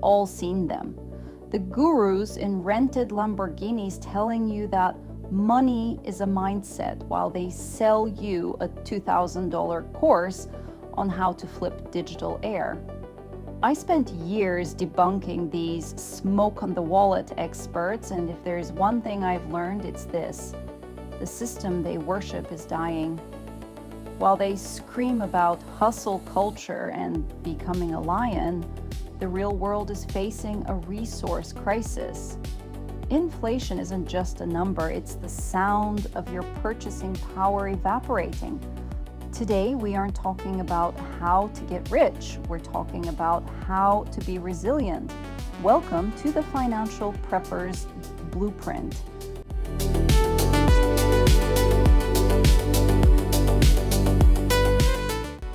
all seen them. The gurus in rented Lamborghinis telling you that money is a mindset while they sell you a $2,000 course on how to flip digital air. I spent years debunking these smoke on the wallet experts, and if there's one thing I've learned, it's this: the system they worship is dying. While they scream about hustle culture and becoming a lion, the real world is facing a resource crisis. Inflation isn't just a number, it's the sound of your purchasing power evaporating. Today, we aren't talking about how to get rich, we're talking about how to be resilient. Welcome to the Financial Prepper's Blueprint.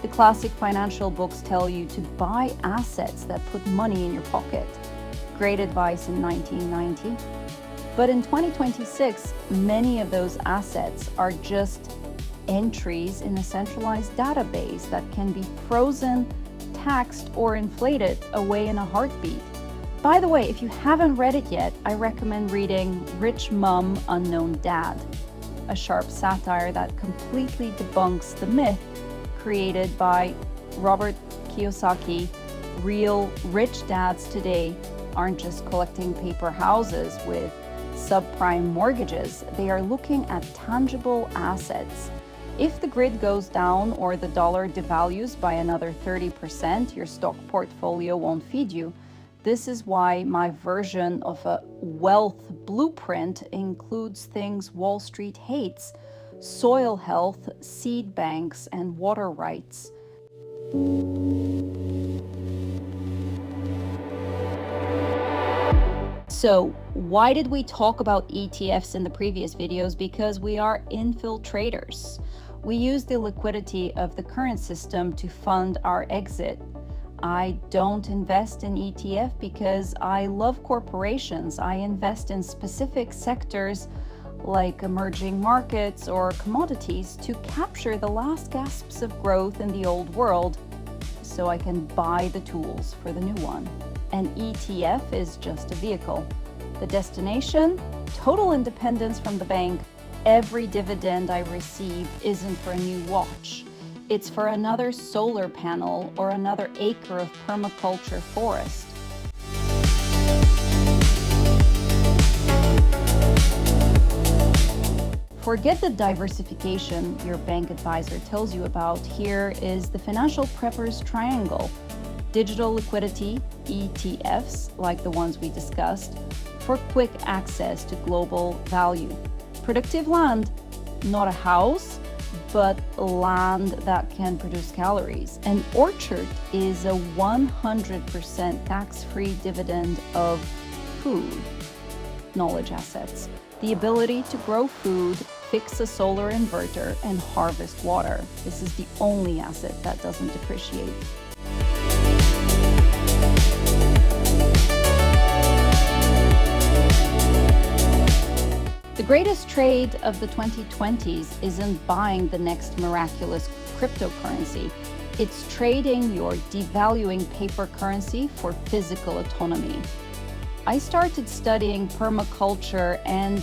The classic financial books tell you to buy assets that put money in your pocket. Great advice in 1990. But in 2026, many of those assets are just entries in a centralized database that can be frozen, taxed, or inflated away in a heartbeat. By the way, if you haven't read it yet, I recommend reading Rich Mom, Unknown Dad, a sharp satire that completely debunks the myth created by Robert Kiyosaki. Real rich dads today aren't just collecting paper houses with subprime mortgages, they are looking at tangible assets. If the grid goes down or the dollar devalues by another 30%, your stock portfolio won't feed you. This is why my version of a wealth blueprint includes things Wall Street hates: soil health, seed banks, and water rights. So, why did we talk about ETFs in the previous videos? Because we are infiltrators. We use the liquidity of the current system to fund our exit. I don't invest in ETF because I love corporations. I invest in specific sectors like emerging markets or commodities to capture the last gasps of growth in the old world so I can buy the tools for the new one. An ETF is just a vehicle. The destination? Total independence from the bank. Every dividend I receive isn't for a new watch. It's for another solar panel or another acre of permaculture forest. Forget the diversification your bank advisor tells you about. Here is the Financial Prepper's Triangle. Digital liquidity, ETFs, like the ones we discussed, for quick access to global value. Productive land, not a house, but land that can produce calories. An orchard is a 100% tax-free dividend of food. Knowledge assets, the ability to grow food, fix a solar inverter, and harvest water. This is the only asset that doesn't depreciate. The greatest trade of the 2020s isn't buying the next miraculous cryptocurrency. It's trading your devaluing paper currency for physical autonomy. I started studying permaculture and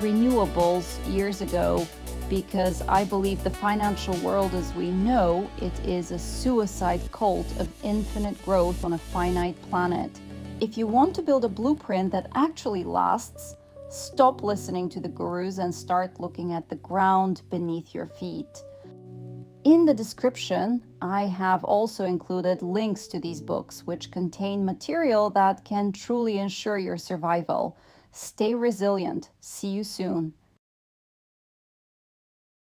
renewables years ago because I believe the financial world as we know it is a suicide cult of infinite growth on a finite planet. If you want to build a blueprint that actually lasts, stop listening to the gurus and start looking at the ground beneath your feet. In the description, I have also included links to these books, which contain material that can truly ensure your survival. Stay resilient. See you soon.